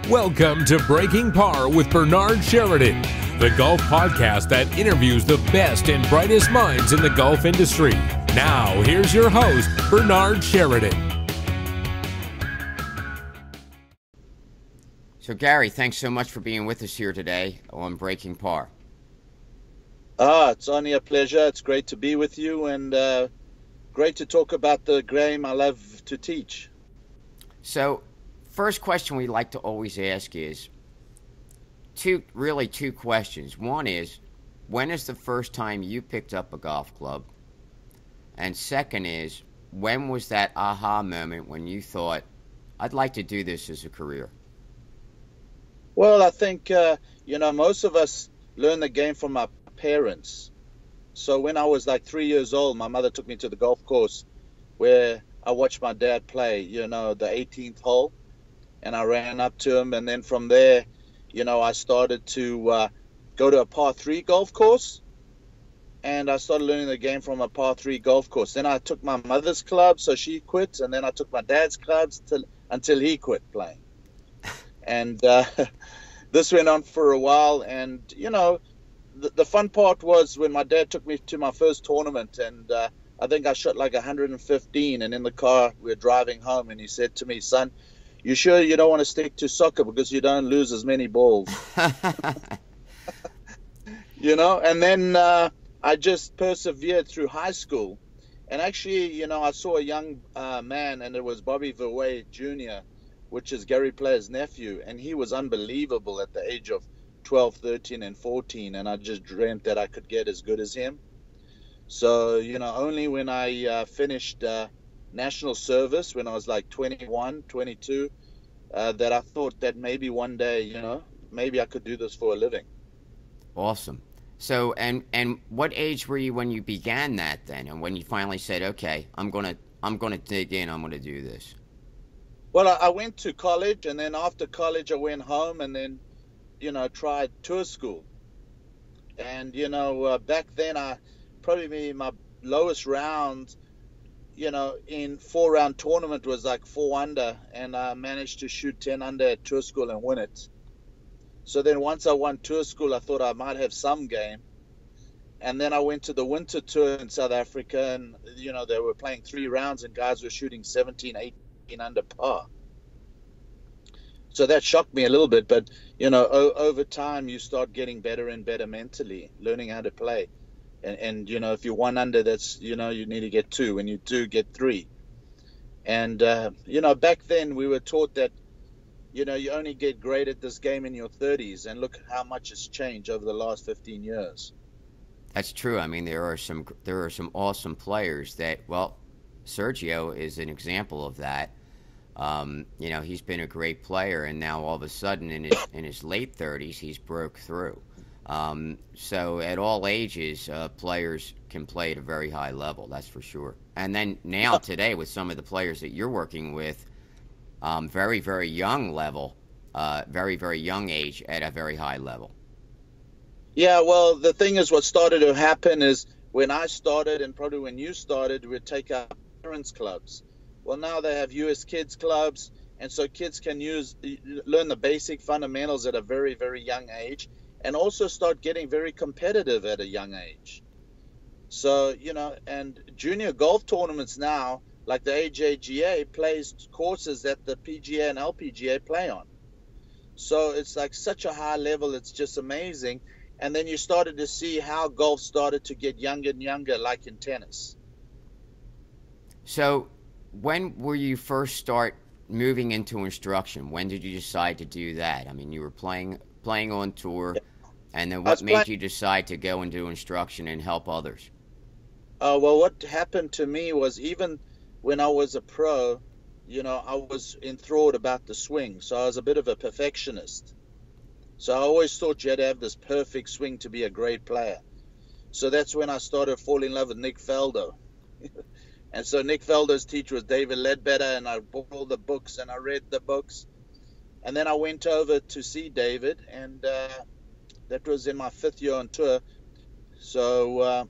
Welcome to Breaking Par with Bernard Sheridan, the golf podcast that interviews the best and brightest minds in the golf industry. Now, here's your host, Bernard Sheridan. So, Gary, thanks so much for being with us here today on Breaking Par. It's only a pleasure. It's great to be with you and great to talk about the game I love to teach. So, first question we like to always ask is two questions. One is, when is the first time you picked up a golf club? And second is, when was that aha moment when you thought, I'd like to do this as a career? Well, I think, most of us learn the game from our parents. So when I was like 3 years old, my mother took me to the golf course where I watched my dad play, the 18th hole. And I ran up to him, and then from there, I started to go to a par 3 golf course, and I started learning the game from a par 3 golf course. Then I took my mother's clubs, so she quit, and then I took my dad's clubs until he quit playing. And this went on for a while, and, the fun part was when my dad took me to my first tournament, and I think I shot like 115, and in the car, we were driving home, and he said to me, son, you sure you don't want to stick to soccer because you don't lose as many balls? And then I just persevered through high school. And actually, I saw a young man, and it was Bobby Verwey Jr., which is Gary Player's nephew. And he was unbelievable at the age of 12, 13, and 14. And I just dreamt that I could get as good as him. So, only when I finished national service when I was like 21, 22, that I thought that maybe one day, maybe I could do this for a living. Awesome. So, and what age were you when you began that then? And when you finally said, okay, I'm going to dig in, I'm going to do this? Well, I went to college, and then after college I went home and then, tried tour school. And, back then my lowest round, in 4-round tournament was like 4 under, and I managed to shoot 10 under at tour school and win it. So then once I won tour school, I thought I might have some game. And then I went to the winter tour in South Africa, and, they were playing 3 rounds and guys were shooting 17, 18 under par. So that shocked me a little bit, but, over time you start getting better and better mentally, learning how to play. And if you're 1 under, that's, you need to get 2. When you 2, get 3. And, back then we were taught that, you only get great at this game in your 30s. And look how much has changed over the last 15 years. That's true. I mean, there are some awesome players that, well, Sergio is an example of that. He's been a great player, and now all of a sudden in his late 30s, he's broke through. So at all ages, players can play at a very high level, that's for sure. And then now today with some of the players that you're working with, very, very young level, very, very young age at a very high level. Yeah, well, the thing is what started to happen is when I started and probably when you started, we'd take our parents' clubs. Well, now they have US kids clubs, and so kids can learn the basic fundamentals at a very, very young age. And also start getting very competitive at a young age. So, and junior golf tournaments now, like the AJGA, plays courses that the PGA and LPGA play on. So it's like such a high level, it's just amazing. And then you started to see how golf started to get younger and younger, like in tennis. So when were you first start moving into instruction? When did you decide to do that? I mean, you were playing on tour. Yeah. And then what made you decide to go and do instruction and help others? Well, what happened to me was even when I was a pro, I was enthralled about the swing. So I was a bit of a perfectionist. So I always thought you had to have this perfect swing to be a great player. So that's when I started falling in love with Nick Faldo. And so Nick Faldo's teacher was David Ledbetter, and I bought all the books and I read the books. And then I went over to see David, and that was in my 5th year on tour. So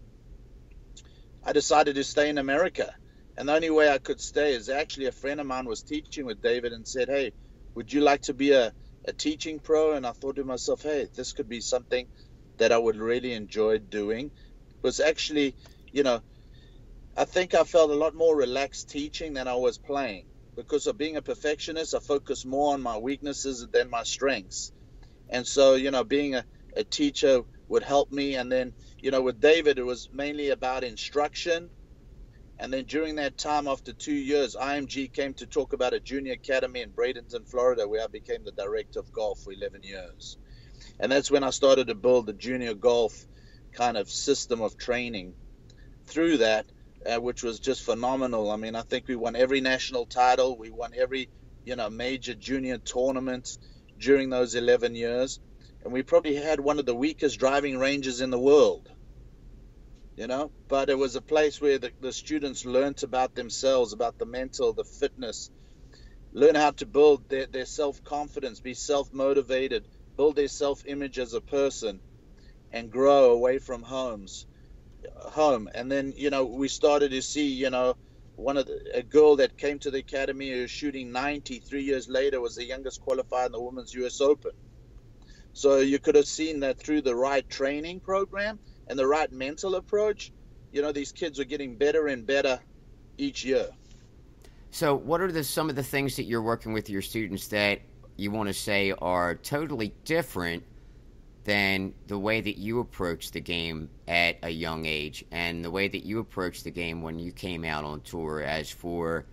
I decided to stay in America. And the only way I could stay is actually a friend of mine was teaching with David and said, hey, would you like to be a a teaching pro, and I thought to myself, hey, this could be something that I would really enjoy doing. It was actually, I think I felt a lot more relaxed teaching than I was playing. Because of being a perfectionist, I focused more on my weaknesses than my strengths. And so, being a teacher would help me. And then, with David, it was mainly about instruction. And then during that time, after 2 years, IMG came to talk about a junior academy in Bradenton, Florida, where I became the director of golf for 11 years. And that's when I started to build the junior golf kind of system of training through that, which was just phenomenal. I mean, I think we won every national title. We won every, major junior tournament during those 11 years. And we probably had one of the weakest driving ranges in the world, but it was a place where the students learned about themselves, about the mental, the fitness, learn how to build their self-confidence, be self-motivated, build their self-image as a person, and grow away from home. And then, we started to see, a girl that came to the academy who was shooting 90 3 years later was the youngest qualifier in the Women's US Open. So you could have seen that through the right training program and the right mental approach, these kids are getting better and better each year. So what are some of the things that you're working with your students that you want to say are totally different than the way that you approach the game at a young age and the way that you approached the game when you came out on tour, as for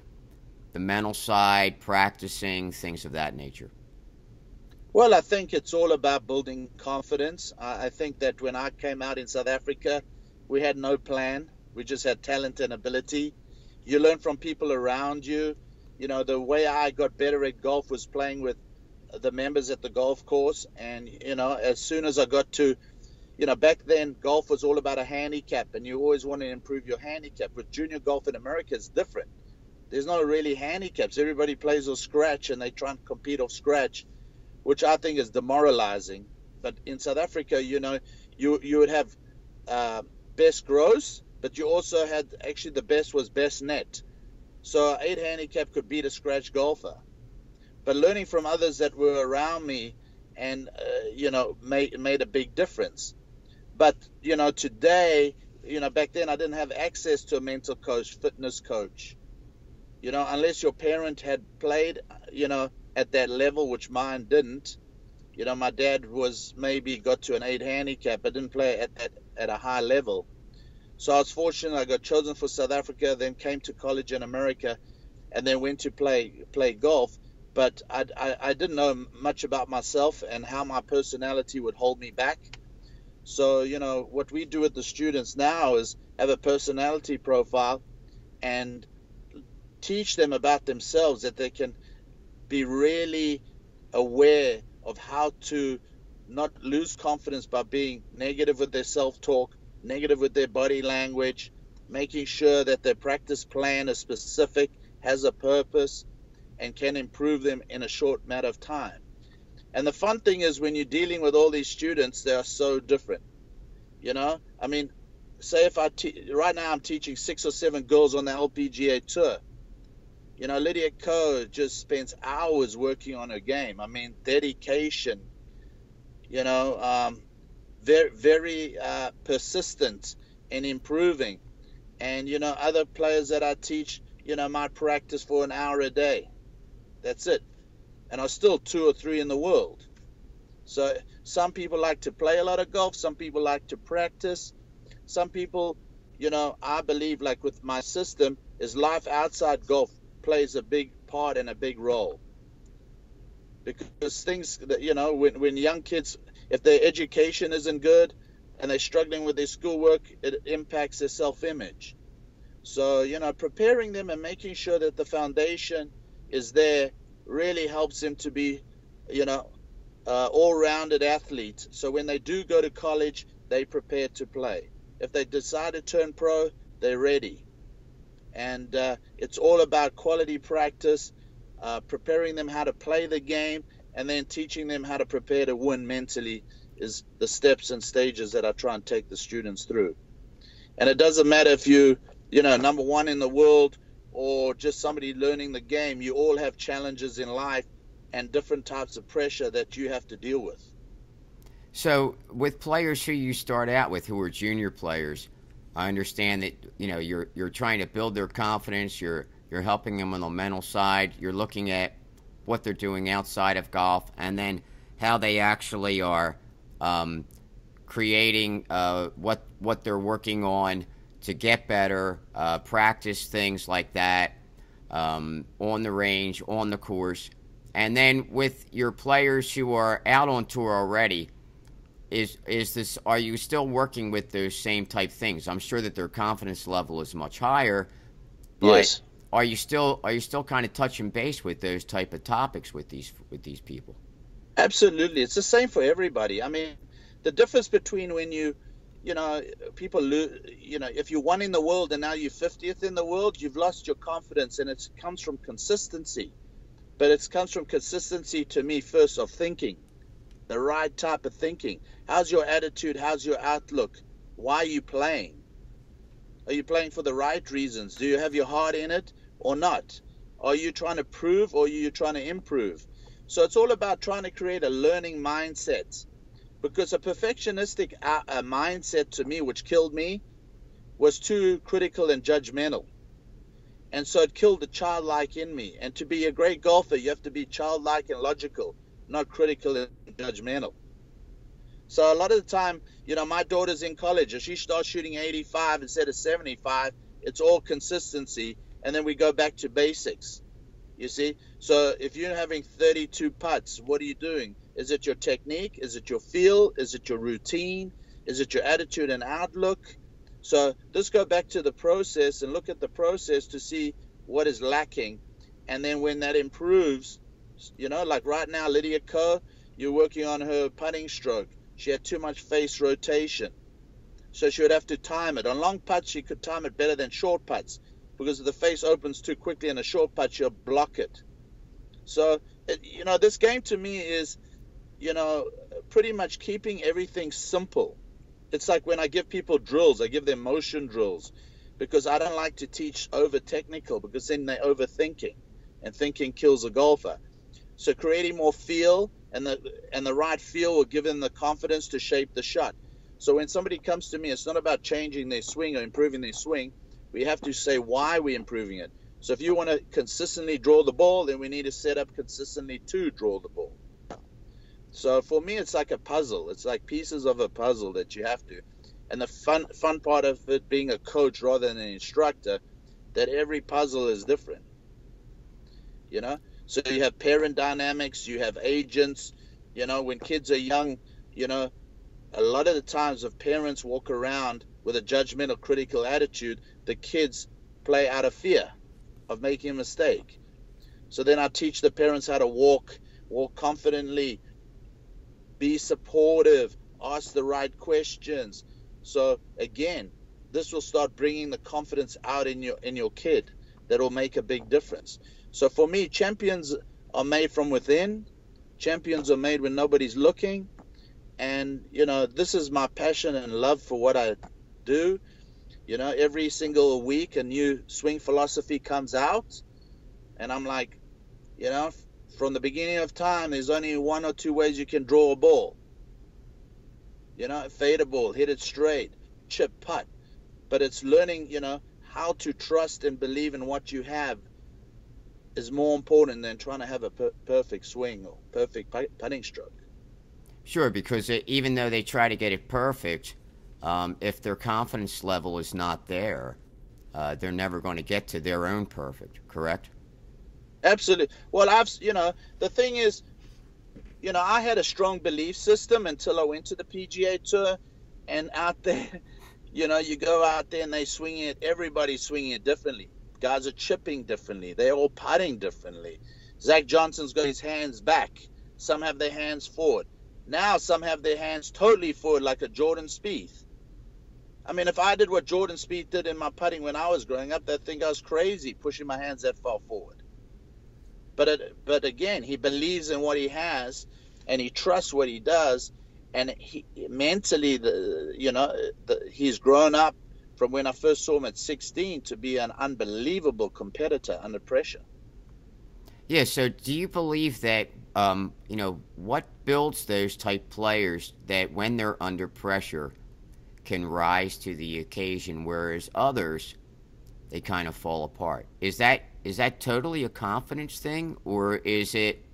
the mental side, practicing, things of that nature? Well, I think it's all about building confidence. I think that when I came out in South Africa, we had no plan. We just had talent and ability. You learn from people around you. The way I got better at golf was playing with the members at the golf course. And, as soon as I got to, back then golf was all about a handicap, and you always want to improve your handicap. With junior golf in America, it's different. There's no really handicaps. Everybody plays off scratch, and they try and compete off scratch, which I think is demoralizing. But in South Africa, you would have best gross, but you also had, actually the best was best net. So 8 handicap could beat a scratch golfer. But learning from others that were around me and, made a big difference. But, today, back then I didn't have access to a mental coach, fitness coach. Unless your parent had played, at that level, which mine didn't. My dad was maybe got to an 8 handicap, but didn't play at a high level. So I was fortunate. I got chosen for South Africa, then came to college in America, and then went to play golf. But I didn't know much about myself and how my personality would hold me back. So, what we do with the students now is have a personality profile and teach them about themselves, that they can be really aware of how to not lose confidence by being negative with their self-talk, negative with their body language, making sure that their practice plan is specific, has a purpose, and can improve them in a short matter of time. And the fun thing is, when you're dealing with all these students, they are so different. I mean, say if right now I'm teaching 6 or 7 girls on the LPGA tour. Lydia Ko just spends hours working on her game. I mean, dedication, very, very persistent in improving. And, other players that I teach, might practice for an hour a day. That's it. And are still 2 or 3 in the world. So some people like to play a lot of golf. Some people like to practice. Some people, I believe, like with my system, is life outside golf plays a big part and a big role. Because things that, when young kids, if their education isn't good and they're struggling with their schoolwork, it impacts their self-image. So, preparing them and making sure that the foundation is there really helps them to be, all-rounded athlete. So when they do go to college, they're prepared to play. If they decide to turn pro, they're ready. And it's all about quality practice, preparing them how to play the game, and then teaching them how to prepare to win mentally is the steps and stages that I try and take the students through. And it doesn't matter if you, number 1 in the world or just somebody learning the game. You all have challenges in life and different types of pressure that you have to deal with. So with players who you start out with, who are junior players, I understand that you're trying to build their confidence. You're helping them on the mental side. You're looking at what they're doing outside of golf, and then how they actually are creating what they're working on to get better, practice things like that on the range, on the course. And then with your players who are out on tour already, are you still working with those same type things? I'm sure that their confidence level is much higher, but Yes. Are you still kind of touching base with those type of topics with these people? Absolutely. It's the same for everybody. I mean, the difference between when people lose, if you won in the world and now you're 50th in the world, you've lost your confidence, and it comes from consistency. But it comes from consistency, to me, first, of thinking, the right type of thinking. How's your attitude? How's your outlook? Why are you playing? Are you playing for the right reasons? Do you have your heart in it or not? Are you trying to prove, or are you trying to improve? So it's all about trying to create a learning mindset, because a perfectionistic mindset, to me, which killed me, was too critical and judgmental. And so it killed the childlike in me. And to be a great golfer, you have to be childlike and logical, not critical and judgmental. So a lot of the time, my daughter's in college. If she starts shooting 85 instead of 75, it's all consistency. And then we go back to basics, you see. So if you're having 32 putts, what are you doing? Is it your technique? Is it your feel? Is it your routine? Is it your attitude and outlook? So let's go back to the process and look at the process to see what is lacking. And then when that improves, like right now, Lydia Ko, you're working on her putting stroke. She had too much face rotation, so she would have to time it. On long putts, she could time it better than short putts, because if the face opens too quickly in a short putt, she'll block it. So, this game to me is, pretty much keeping everything simple. It's like when I give people drills, I give them motion drills, because I don't like to teach over technical, because then they're overthinking, and thinking kills a golfer. So creating more feel, and the right feel will give them the confidence to shape the shot. So when somebody comes to me, it's not about changing their swing or improving their swing. We have to say why we're improving it. So if you want to consistently draw the ball, then we need to set up consistently to draw the ball. So for me, it's like a puzzle. It's like pieces of a puzzle that you have to. And the fun part of it, being a coach rather than an instructor, that every puzzle is different. So you have parent dynamics, you have agents. When kids are young, a lot of the times if parents walk around with a judgmental, critical attitude, the kids play out of fear of making a mistake. So then I teach the parents how to walk confidently, be supportive, ask the right questions. So again, this will start bringing the confidence out in your kid. That will make a big difference. So for me, champions are made from within. Champions are made when nobody's looking. And, this is my passion and love for what I do. Every single week a new swing philosophy comes out. And I'm like, from the beginning of time, there's only one or two ways you can draw a ball. Fade a ball, hit it straight, chip, putt. But it's learning, how to trust and believe in what you have is more important than trying to have a perfect swing or perfect putting stroke. Sure, because even though they try to get it perfect, if their confidence level is not there, they're never going to get to their own perfect, correct? Absolutely. Well, the thing is, I had a strong belief system until I went to the PGA Tour, and out there, you go out there and they swing it, everybody's swinging it differently. Guys are chipping differently. They're all putting differently. Zach Johnson's got his hands back. Some have their hands forward. Now some have their hands totally forward, like a Jordan Spieth. I mean, if I did what Jordan Spieth did in my putting when I was growing up, they'd think I was crazy pushing my hands that far forward. But again, he believes in what he has, and he trusts what he does, and he mentally, he's grown up from when I first saw him at 16 to be an unbelievable competitor under pressure. Yeah, so do you believe that what builds those type players that when they're under pressure can rise to the occasion, whereas others, they kind of fall apart? Is that totally a confidence thing, or is it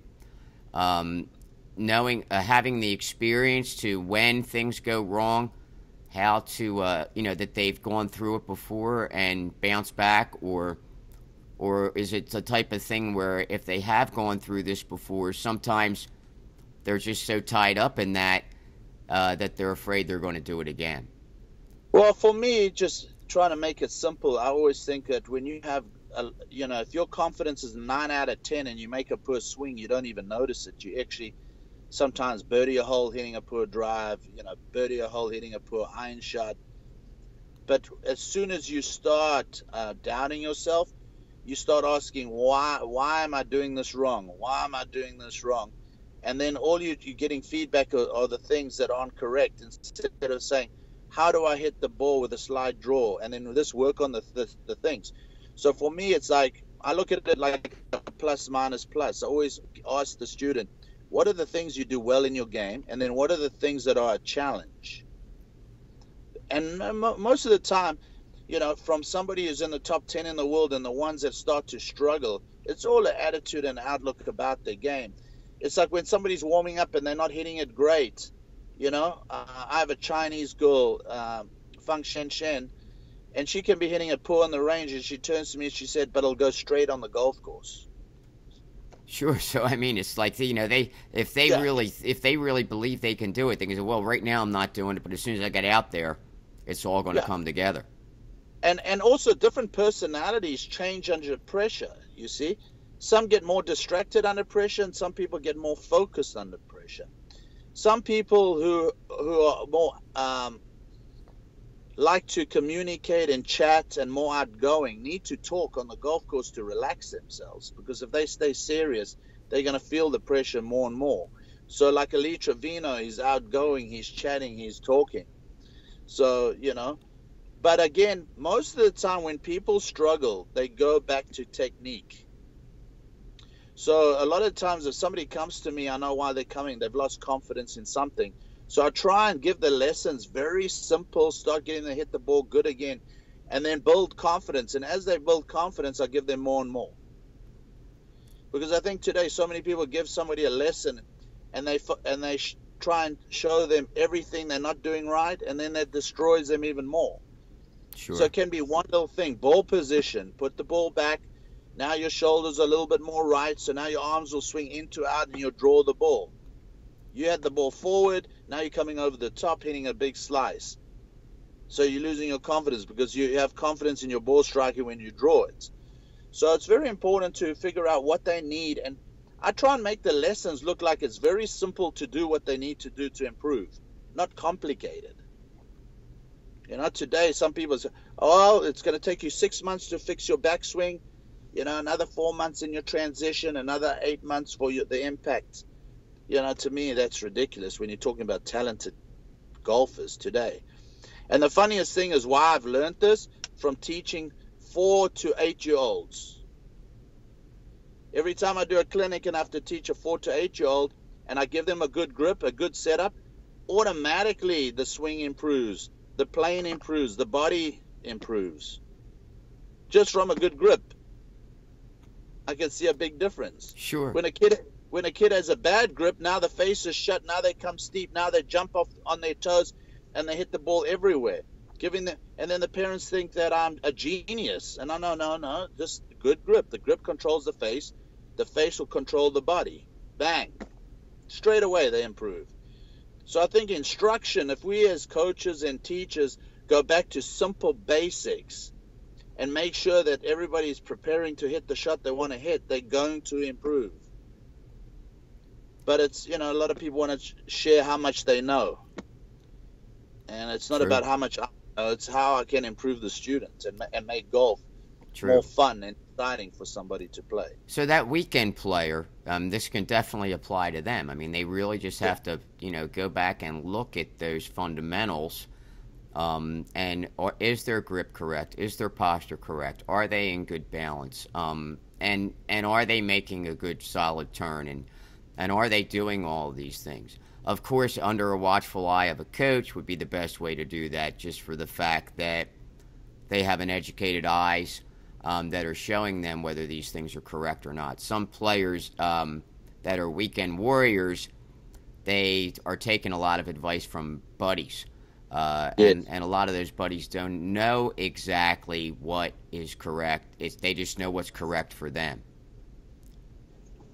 knowing, having the experience to when things go wrong, how to, that they've gone through it before and bounce back, or is it the type of thing where if they have gone through this before, sometimes they're just so tied up in that that they're afraid they're going to do it again? Well, for me, just trying to make it simple, I always think that when you have, if your confidence is 9 out of 10 and you make a poor swing, you don't even notice it. You actually sometimes birdie a hole hitting a poor drive, birdie a hole hitting a poor iron shot. But as soon as you start doubting yourself, you start asking, why am I doing this wrong? Why am I doing this wrong? And then all you're getting feedback are the things that aren't correct, instead of saying, how do I hit the ball with a slide draw? And then this work on the things. So for me, it's like, I look at it like a plus minus plus. I always ask the student, what are the things you do well in your game? And then what are the things that are a challenge? And most of the time, from somebody who's in the top 10 in the world and the ones that start to struggle, it's all an attitude and outlook about their game. It's like when somebody's warming up and they're not hitting it great. I have a Chinese girl, Feng Shanshan, and she can be hitting it poor on the range, and she turns to me and she said, but it'll go straight on the golf course. Sure. So I mean, it's like if they really believe they can do it, they can say, well, right now I'm not doing it, but as soon as I get out there, it's all going to come together. And also different personalities change under pressure, you see. Some get more distracted under pressure, and some people get more focused under pressure. Some people who are more like to communicate and chat and more outgoing need to talk on the golf course to relax themselves, because if they stay serious, they're going to feel the pressure more and more. So like Ali Trevino, he's outgoing, he's chatting, he's talking. So, but again, most of the time when people struggle, they go back to technique. So a lot of times if somebody comes to me, I know why they're coming. They've lost confidence in something. So I try and give the lessons very simple, start getting them to hit the ball good again, and then build confidence. And as they build confidence, I give them more and more. Because I think today so many people give somebody a lesson and they try and show them everything they're not doing right, and then that destroys them even more. Sure. So it can be one little thing, ball position, put the ball back. Now your shoulders are a little bit more right, so now your arms will swing into out and you'll draw the ball. You had the ball forward, now you're coming over the top, hitting a big slice. So you're losing your confidence because you have confidence in your ball striking when you draw it. So it's very important to figure out what they need, and I try and make the lessons look like it's very simple to do what they need to do to improve, not complicated. Today some people say, oh, it's going to take you 6 months to fix your backswing, another 4 months in your transition, another 8 months for the impact. To me, that's ridiculous when you're talking about talented golfers today. And the funniest thing is why I've learned this from teaching 4 to 8 year olds. Every time I do a clinic and I have to teach a 4 to 8 year old and I give them a good grip, a good setup, automatically the swing improves, the plane improves, the body improves. Just from a good grip, I can see a big difference. Sure. When a kid has a bad grip, now the face is shut, now they come steep, now they jump off on their toes and they hit the ball everywhere. And then the parents think that I'm a genius. And no, just good grip. The grip controls the face will control the body. Bang. Straight away they improve. So I think instruction, if we as coaches and teachers go back to simple basics and make sure that everybody's preparing to hit the shot they want to hit, they're going to improve. But it's, a lot of people want to share how much they know. And it's not about how much I know, it's how I can improve the students and make golf more fun and exciting for somebody to play. So that weekend player, this can definitely apply to them. I mean, they really just have to, go back and look at those fundamentals. Is their grip correct? Is their posture correct? Are they in good balance? And are they making a good solid turn? And are they doing all of these things? Of course, under a watchful eye of a coach would be the best way to do that, just for the fact that they have an educated eyes that are showing them whether these things are correct or not. Some players that are weekend warriors, they are taking a lot of advice from buddies. Yes. And a lot of those buddies don't know exactly what is correct. They just know what's correct for them.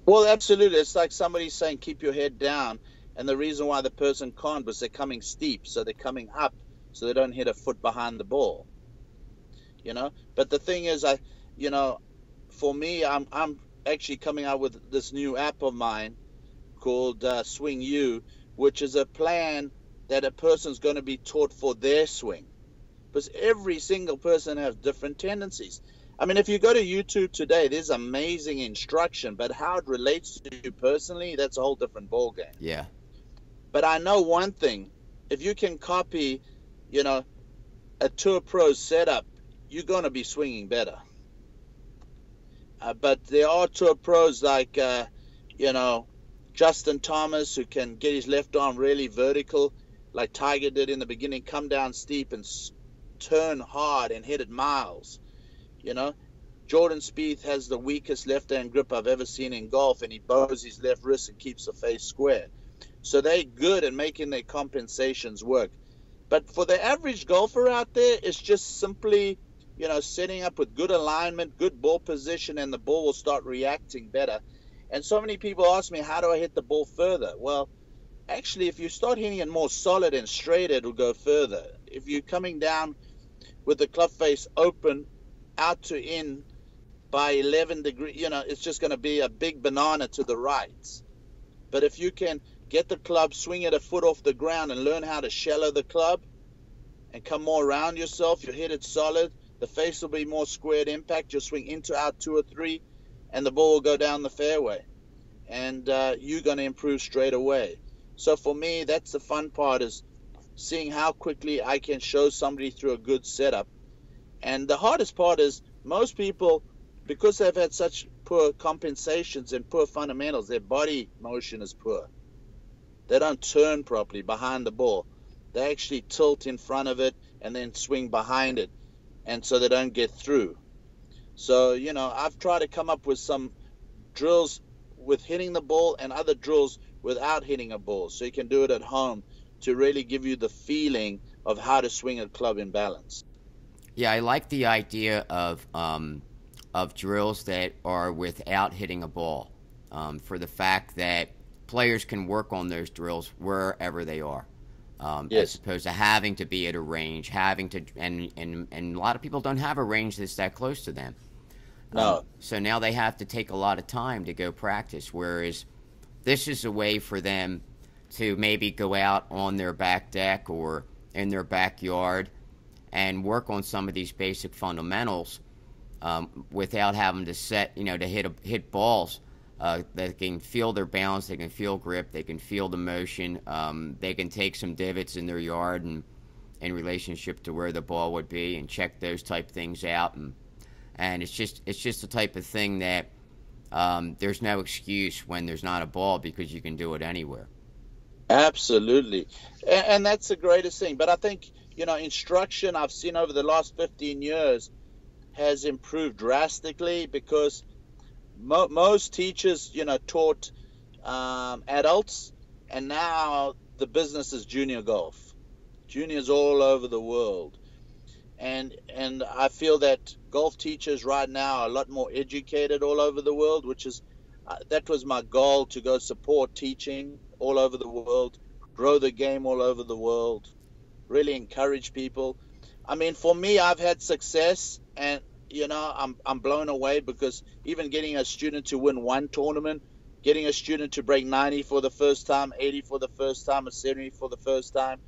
Well, absolutely. It's like somebody saying, keep your head down. And the reason why the person can't was they're coming steep. So they're coming up so they don't hit a foot behind the ball. But the thing is, for me, I'm actually coming out with this new app of mine called Swing U, which is a plan that a person's going to be taught for their swing. Because every single person has different tendencies. I mean, if you go to YouTube today, there's amazing instruction, but how it relates to you personally, that's a whole different ballgame. Yeah. But I know one thing. If you can copy, a Tour Pro setup, you're going to be swinging better. But there are Tour Pros like, Justin Thomas, who can get his left arm really vertical, like Tiger did in the beginning, come down steep and turn hard and hit it miles. Jordan Spieth has the weakest left-hand grip I've ever seen in golf, and he bows his left wrist and keeps the face square. So they're good at making their compensations work. But for the average golfer out there, it's just simply, setting up with good alignment, good ball position, and the ball will start reacting better. And so many people ask me, how do I hit the ball further? Well, actually, if you start hitting it more solid and straight, it'll go further. If you're coming down with the club face open, out to in by 11 degrees, it's just going to be a big banana to the right. But if you can get the club, swing it a foot off the ground and learn how to shallow the club and come more around yourself, you'll hit it solid. The face will be more squared impact. You'll swing into out 2 or 3 and the ball will go down the fairway. And you're going to improve straight away. So for me, that's the fun part, is seeing how quickly I can show somebody through a good setup. And the hardest part is most people, because they've had such poor compensations and poor fundamentals, their body motion is poor. They don't turn properly behind the ball. They actually tilt in front of it and then swing behind it, and so they don't get through. So, I've tried to come up with some drills with hitting the ball and other drills without hitting a ball, so you can do it at home to really give you the feeling of how to swing a club in balance. Yeah, I like the idea of drills that are without hitting a ball, for the fact that players can work on those drills wherever they are, Yes. as opposed to having to be at a range, and a lot of people don't have a range that's that close to them. No. So now they have to take a lot of time to go practice, whereas this is a way for them to maybe go out on their back deck or in their backyard and work on some of these basic fundamentals without having to hit balls. They can feel their balance, they can feel grip, they can feel the motion, they can take some divots in their yard and in relationship to where the ball would be and check those type things out. And it's just the type of thing that there's no excuse when there's not a ball, because you can do it anywhere. Absolutely. And that's the greatest thing. But I think, instruction I've seen over the last 15 years has improved drastically, because most teachers, taught adults, and now the business is junior golf. Juniors all over the world. And I feel that golf teachers right now are a lot more educated all over the world, which is, that was my goal, to go support teaching all over the world, grow the game all over the world, really encourage people. I mean, for me, I've had success, and, I'm blown away, because even getting a student to win one tournament, getting a student to break 90 for the first time, 80 for the first time, or 70 for the first time,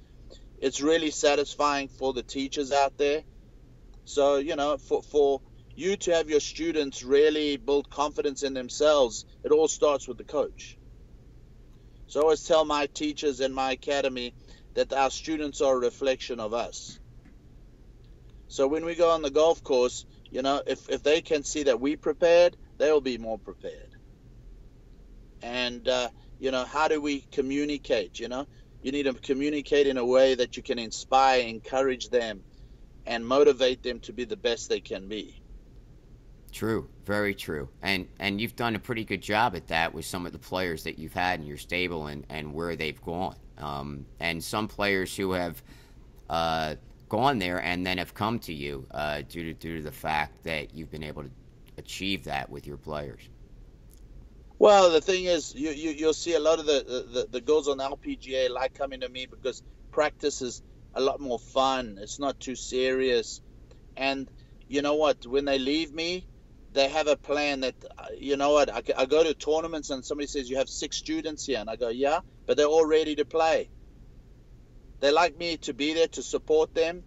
it's really satisfying for the teachers out there. So, for you to have your students really build confidence in themselves, it all starts with the coach. So I always tell my teachers in my academy that our students are a reflection of us. So when we go on the golf course, if they can see that we prepared, they'll be more prepared. And, how do we communicate? You need to communicate in a way that you can inspire, encourage them, and motivate them to be the best they can be. True, very true. And you've done a pretty good job at that with some of the players that you've had in your stable and where they've gone. And some players who have gone there and then have come to you due to the fact that you've been able to achieve that with your players. Well, the thing is, you'll see a lot of the girls on the LPGA like coming to me because practice is a lot more fun. It's not too serious. And you know what? When they leave me, they have a plan that, I go to tournaments and somebody says, you have 6 students here. And I go, yeah, but they're all ready to play. They like me to be there to support them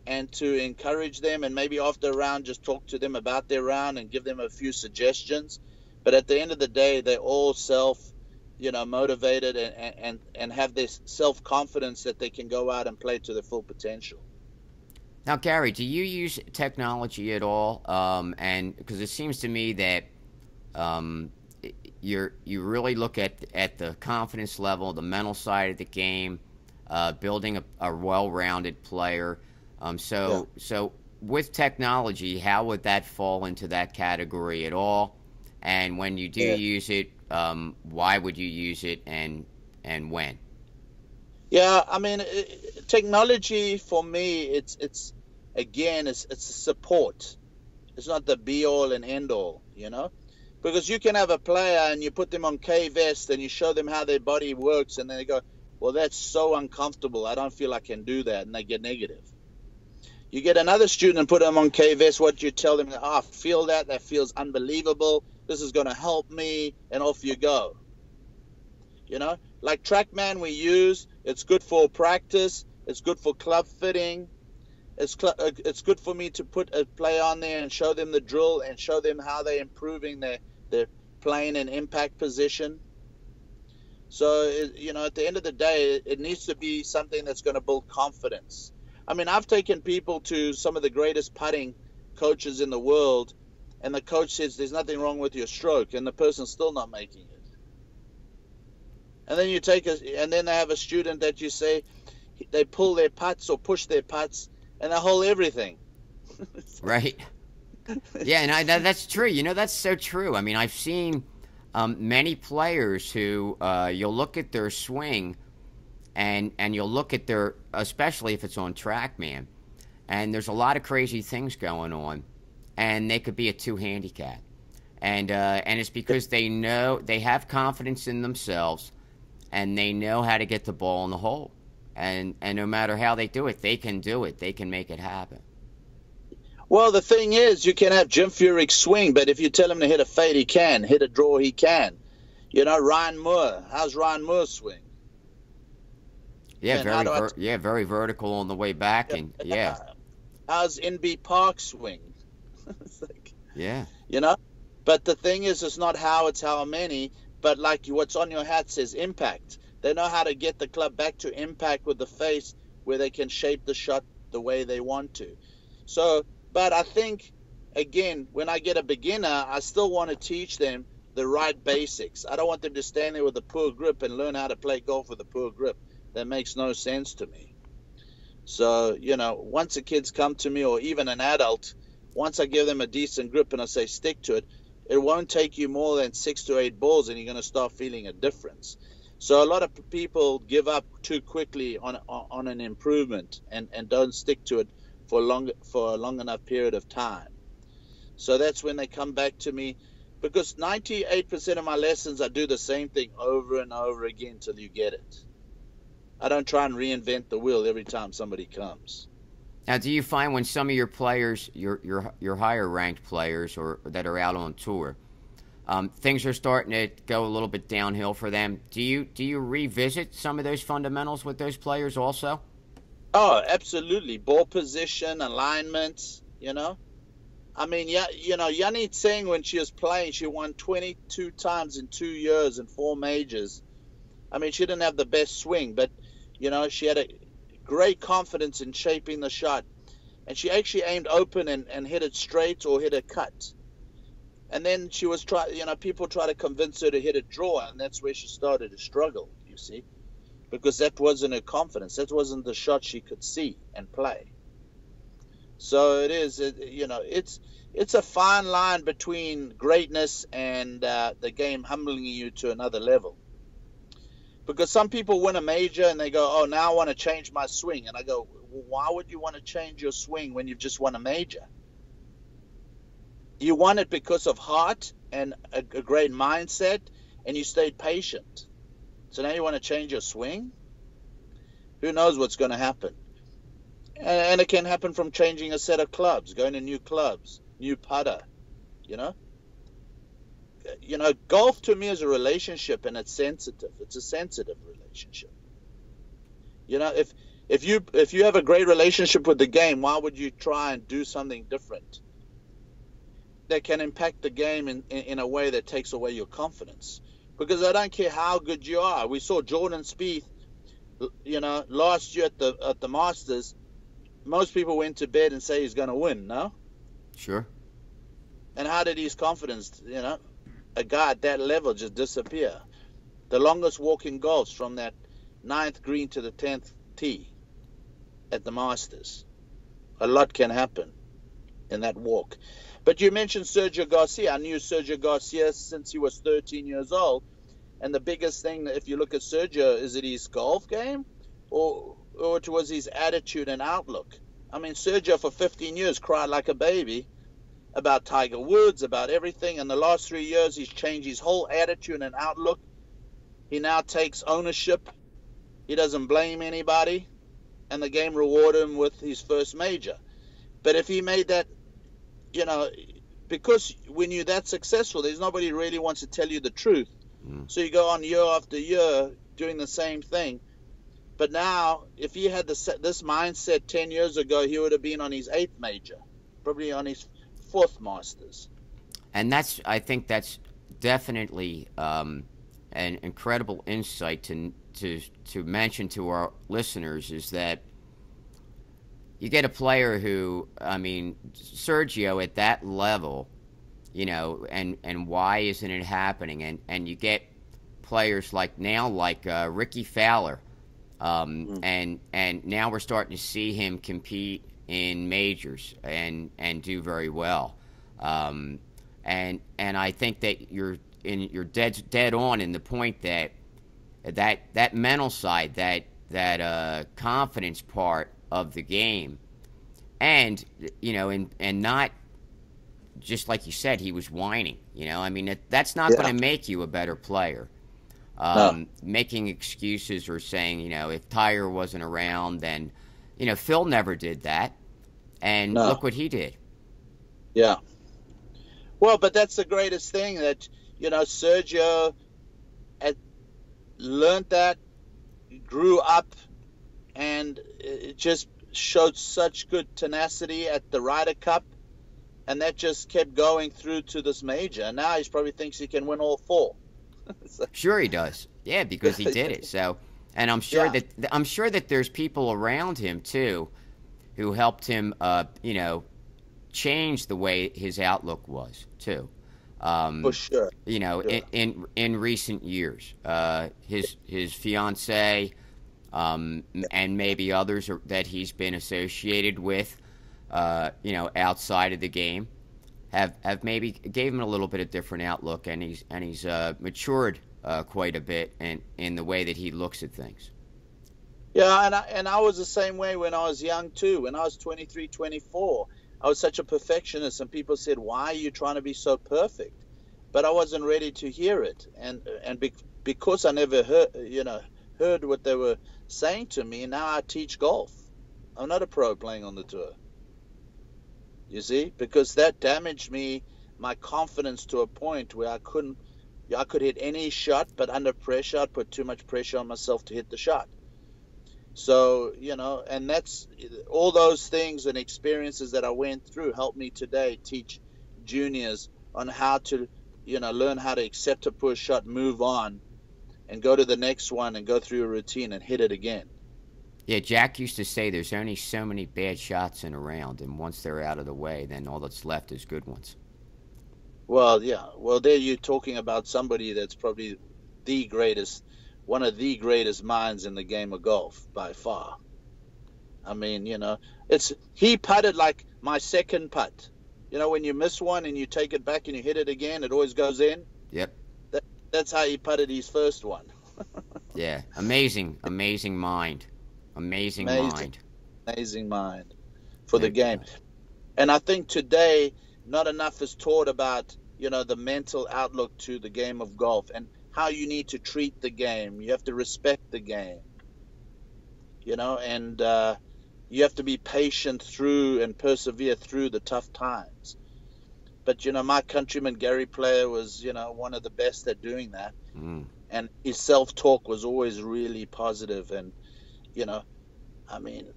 and to encourage them. And maybe after a round, just talk to them about their round and give them a few suggestions. But at the end of the day, they're all motivated and have this self-confidence that they can go out and play to their full potential. Now, Gary, do you use technology at all? And because it seems to me that you really look at the confidence level, the mental side of the game, building a well-rounded player. So with technology, how would that fall into that category at all? And when you do use it, why would you use it, and when? Yeah, I mean, technology for me, it's a support. It's not the be all and end all, because you can have a player and you put them on K-Vest and you show them how their body works, and then they go, well, that's so uncomfortable. I don't feel I can do that, and they get negative. You get another student and put them on K-Vest. What do you tell them? I feel that feels unbelievable. This is going to help me, and off you go. Like TrackMan we use, it's good for practice, it's good for club fitting, it's good for me to put a player on there and show them the drill and show them how they're improving their playing and impact position. So, at the end of the day, it needs to be something that's going to build confidence. I mean, I've taken people to some of the greatest putting coaches in the world, and the coach says there's nothing wrong with your stroke, and the person's still not making it. And then and then they have a student that you say they pull their putts or push their putts, and they hold everything. Right. Yeah, and that's true. That's so true. I mean, I've seen many players who you'll look at their swing, and you'll look at their, especially if it's on TrackMan, and there's a lot of crazy things going on. And they could be a 2 handicap, and it's because they know they have confidence in themselves, and they know how to get the ball in the hole, and no matter how they do it, they can do it. They can make it happen. Well, the thing is, you can have Jim Furyk's swing, but if you tell him to hit a fade, he can. Hit a draw, he can. Ryan Moore. How's Ryan Moore's swing? Yeah, very vertical on the way back, and yeah. How's NB Park's swing? Yeah. But the thing is, it's not how, it's how many. But like what's on your hat says impact. They know how to get the club back to impact with the face where they can shape the shot the way they want to. So, but I think, again, when I get a beginner, I still want to teach them the right basics. I don't want them to stand there with a poor grip and learn how to play golf with a poor grip. That makes no sense to me. So, once the kids come to me, or even an adult, once I give them a decent grip and I say stick to it, it won't take you more than 6 to 8 balls and you're going to start feeling a difference. So a lot of people give up too quickly on an improvement and don't stick to it for a long enough period of time. So that's when they come back to me, because 98% of my lessons, I do the same thing over and over again till you get it. I don't try and reinvent the wheel every time somebody comes. Now, do you find when some of your players, your higher ranked players, or that are out on tour, things are starting to go a little bit downhill for them? Do you revisit some of those fundamentals with those players also? Oh, absolutely. Ball position, alignments. I mean, Yani Tseng, when she was playing, she won 22 times in 2 years and 4 majors. I mean, she didn't have the best swing, but she had a great confidence in shaping the shot, and she actually aimed open and hit it straight or hit a cut. And then she was people try to convince her to hit a draw, and that's where she started to struggle, you see, because that wasn't her confidence. That wasn't the shot she could see and play. So it's a fine line between greatness and the game humbling you to another level. Because some people win a major and they go, oh, now I want to change my swing. And I go, well, why would you want to change your swing when you've just won a major? You won it because of heart and a great mindset, and you stayed patient. So now you want to change your swing? Who knows what's going to happen? And it can happen from changing a set of clubs, going to new clubs, new putter, you know? Golf to me is a relationship, and it's sensitive. It's a sensitive relationship. If you have a great relationship with the game, why would you try and do something different that can impact the game in a way that takes away your confidence? Because I don't care how good you are. We saw Jordan Spieth, last year at the Masters. Most people went to bed and say he's going to win, no? Sure. And how did his confidence, a guy at that level just disappear? The longest walk in golf from that 9th green to the 10th tee at the Masters. A lot can happen in that walk. But you mentioned Sergio Garcia. I knew Sergio Garcia since he was 13 years old. And the biggest thing, if you look at Sergio, is it his golf game or it was his attitude and outlook? I mean, Sergio for 15 years cried like a baby about Tiger Woods, about everything. And the last 3 years, he's changed his whole attitude and outlook. He now takes ownership. He doesn't blame anybody. And the game rewarded him with his first major. But if he made that, because when you're that successful, there's nobody really wants to tell you the truth. So you go on year after year doing the same thing. But now, if he had this mindset 10 years ago, he would have been on his 8th major, probably on his 4th Masters. And I think that's definitely an incredible insight to mention to our listeners, is that you get a player who, Sergio at that level, and why isn't it happening? And you get players like Ricky Fowler, and now we're starting to see him compete in majors and do very well. And I think that you're dead on in the point that mental side, that confidence part of the game, and not just like you said, he was whining. That's not going to make you a better player. No. Making excuses or saying, if Tiger wasn't around, then, Phil never did that. And look what he did. Yeah. Well, but that's the greatest thing that, Sergio had learned that, grew up, and it just showed such good tenacity at the Ryder Cup. And that just kept going through to this major. And now he probably thinks he can win all 4. Sure he does. Yeah, because he did it. So, and I'm sure that there's people around him too, who helped him, change the way his outlook was too. For sure. In recent years, his fiance, and maybe others that he's been associated with, outside of the game, have maybe gave him a little bit of different outlook, and he's matured quite a bit in the way that he looks at things. Yeah, and I was the same way when I was young too. When I was 23, 24, I was such a perfectionist, and people said, "Why are you trying to be so perfect?" But I wasn't ready to hear it, and because I never heard what they were saying to me. Now I teach golf. I'm not a pro playing on the tour. You see, because that damaged my confidence to a point where I could hit any shot, but under pressure, I'd put too much pressure on myself to hit the shot. So, and that's all those things and experiences that I went through helped me today teach juniors on how to, learn how to accept a poor shot, move on, and go to the next one and go through a routine and hit it again. Yeah, Jack used to say there's only so many bad shots in a round, and once they're out of the way, then all that's left is good ones. Well, yeah. Well, there you're talking about somebody that's probably the greatest, one of the greatest minds in the game of golf by far. I mean, it's he putted like my second putt. When you miss one and you take it back and you hit it again, it always goes in. Yep. That's how he putted his first one. Yeah. Amazing, amazing mind. Amazing Amazing, mind. amazing mind for No the game. doubt. And I think today not enough is taught about, the mental outlook to the game of golf and how you need to treat the game. You have to respect the game, and you have to be patient through and persevere through the tough times. But, my countryman Gary Player was, one of the best at doing that. Mm. And his self-talk was always really positive. And, I mean,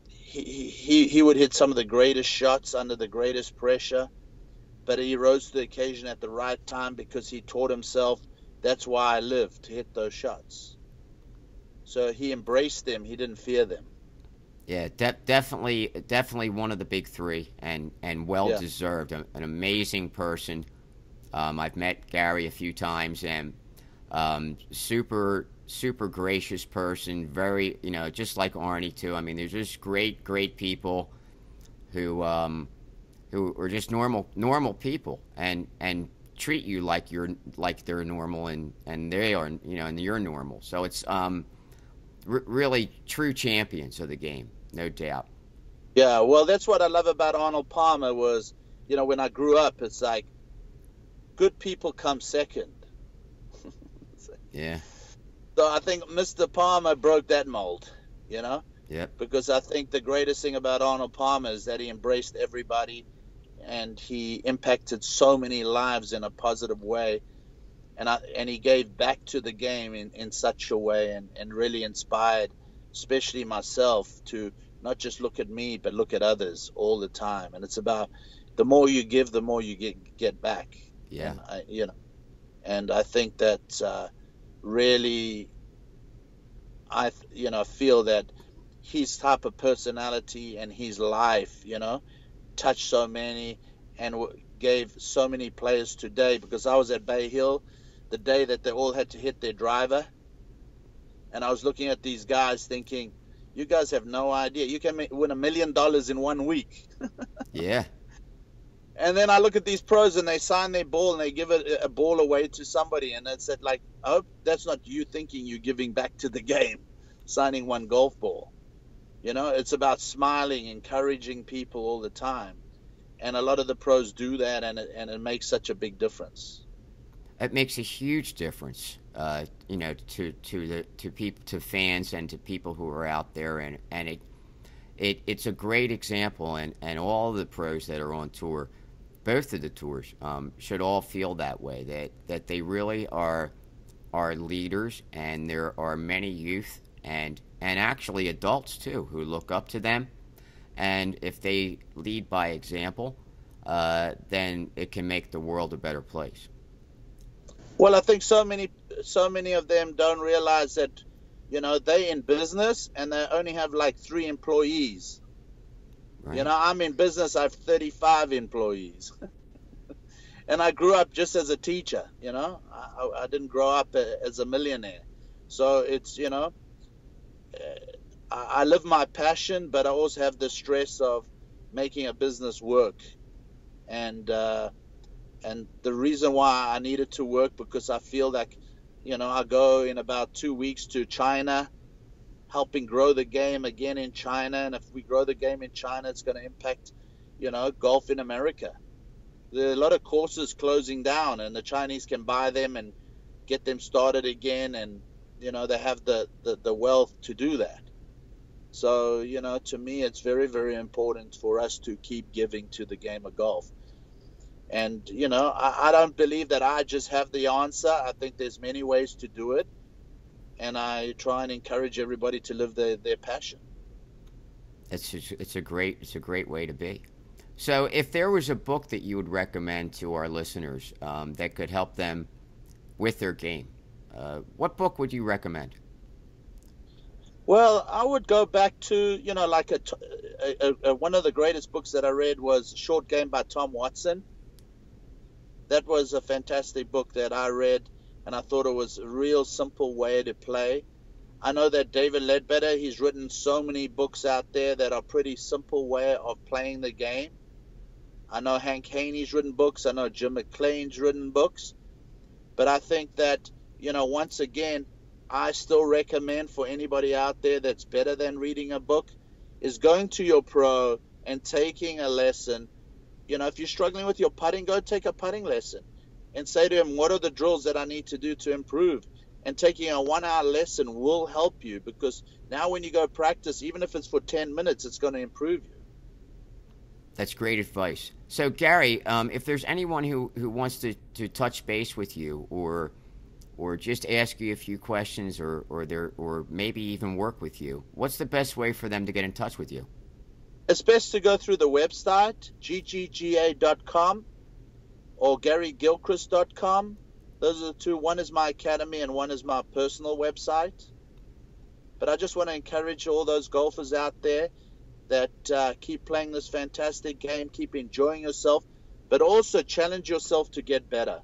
he would hit some of the greatest shots under the greatest pressure, but he rose to the occasion at the right time because he taught himself, that's why I live, to hit those shots. So he embraced them. He didn't fear them. Yeah, definitely one of the big three, and well Yeah. deserved. An amazing person. I've met Gary a few times, and super gracious person. Very, just like Arnie too. I mean, they're just great people who are just normal people, and treat you like they're normal, and they are, and you're normal. So it's really true champions of the game, no doubt. Yeah, well, that's what I love about Arnold Palmer was, when I grew up, it's like good people come second. Yeah. So I think Mr. Palmer broke that mold, Yep. because I think the greatest thing about Arnold Palmer is that he embraced everybody and he impacted so many lives in a positive way. And he gave back to the game in such a way and really inspired, especially myself, to not just look at me, but look at others all the time. And it's about the more you give, the more you get back. Yeah. And I think that really, I feel that his type of personality and his life, touched so many and gave so many players today. Because I was at Bay Hill the day that they all had to hit their driver, and I was looking at these guys thinking, you guys have no idea. You can win $1 million in 1 week. Yeah. And then I look at these pros and they sign their ball and they give a ball away to somebody, and it's like, I hope that's not you thinking you're giving back to the game, signing one golf ball. It's about smiling, encouraging people all the time. And a lot of the pros do that, and it makes such a big difference. It makes a huge difference, to people, to fans, and to people who are out there, and it's a great example, and all the pros that are on tour, both of the tours, should all feel that way, that they really are leaders, and there are many youth and actually adults too who look up to them, and if they lead by example, then it can make the world a better place. Well, I think so many of them don't realize that, they're in business and they only have like 3 employees. Right. I'm in business, I have 35 employees. And I grew up just as a teacher, I didn't grow up as a millionaire. So it's, I live my passion, but I also have the stress of making a business work. And the reason why I needed to work, because I feel like, I go in about 2 weeks to China, helping grow the game again in China. And if we grow the game in China, it's going to impact, golf in America. There are a lot of courses closing down, and the Chinese can buy them and get them started again. And, they have the wealth to do that. So, to me, it's very, very important for us to keep giving to the game of golf. And, I don't believe that I just have the answer. I think there's many ways to do it. And I try and encourage everybody to live their passion. It's a great way to be. So if there was a book that you would recommend to our listeners, that could help them with their game, what book would you recommend? Well, I would go back to, like one of the greatest books that I read was Short Game by Tom Watson. that was a fantastic book that I read, and I thought it was a real simple way to play. I know that David Ledbetter, he's written so many books out there that are pretty simple way of playing the game. I know Hank Haney's written books. I know Jim McLean's written books. But I think that, once again, I still recommend for anybody out there that's better than reading a book is going to your pro and taking a lesson. If you're struggling with your putting, go take a putting lesson and say to him, what are the drills that I need to do to improve? And taking a 1-hour lesson will help you, because now when you go practice, even if it's for 10 minutes, it's going to improve you. That's great advice. So, Gary, if there's anyone who wants to touch base with you or just ask you a few questions or maybe even work with you, what's the best way for them to get in touch with you? It's best to go through the website, ggga.com or garygilchrist.com. Those are the two. One is my academy and one is my personal website. But I just want to encourage all those golfers out there that keep playing this fantastic game, keep enjoying yourself, but also challenge yourself to get better.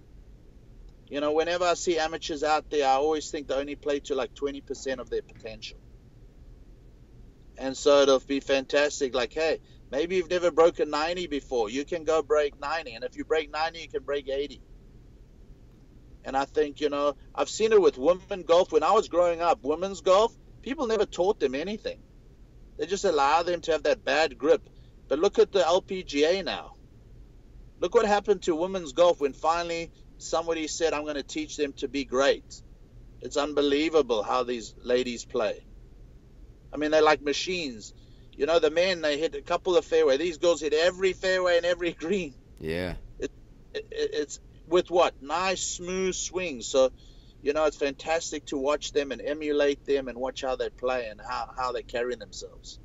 Whenever I see amateurs out there, I always think they only play to like 20% of their potential. And so it'll be fantastic. Like, hey, maybe you've never broken 90 before. You can go break 90. And if you break 90, you can break 80. And I think, I've seen it with women golf. When I was growing up, women's golf, people never taught them anything. They just allow them to have that bad grip. But look at the LPGA now. Look what happened to women's golf when finally somebody said, I'm going to teach them to be great. It's unbelievable how these ladies play. I mean, they're like machines. The men, they hit a couple of fairway. These girls hit every fairway and every green. Yeah. It's with what? Nice, smooth swings. So, it's fantastic to watch them and emulate them and watch how they play and how they carry themselves.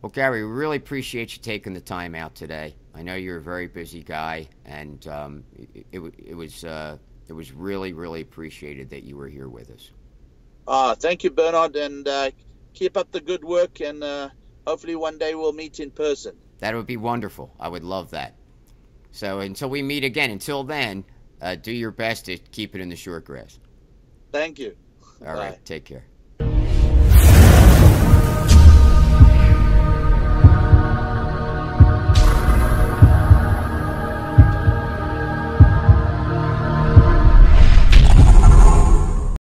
Well, Gary, we really appreciate you taking the time out today. I know you're a very busy guy, and it was really, really appreciated that you were here with us. Thank you, Bernard, and keep up the good work, and hopefully one day we'll meet in person. That would be wonderful. I would love that. So until we meet again, until then, do your best to keep it in the short grass. Thank you. All right, take care.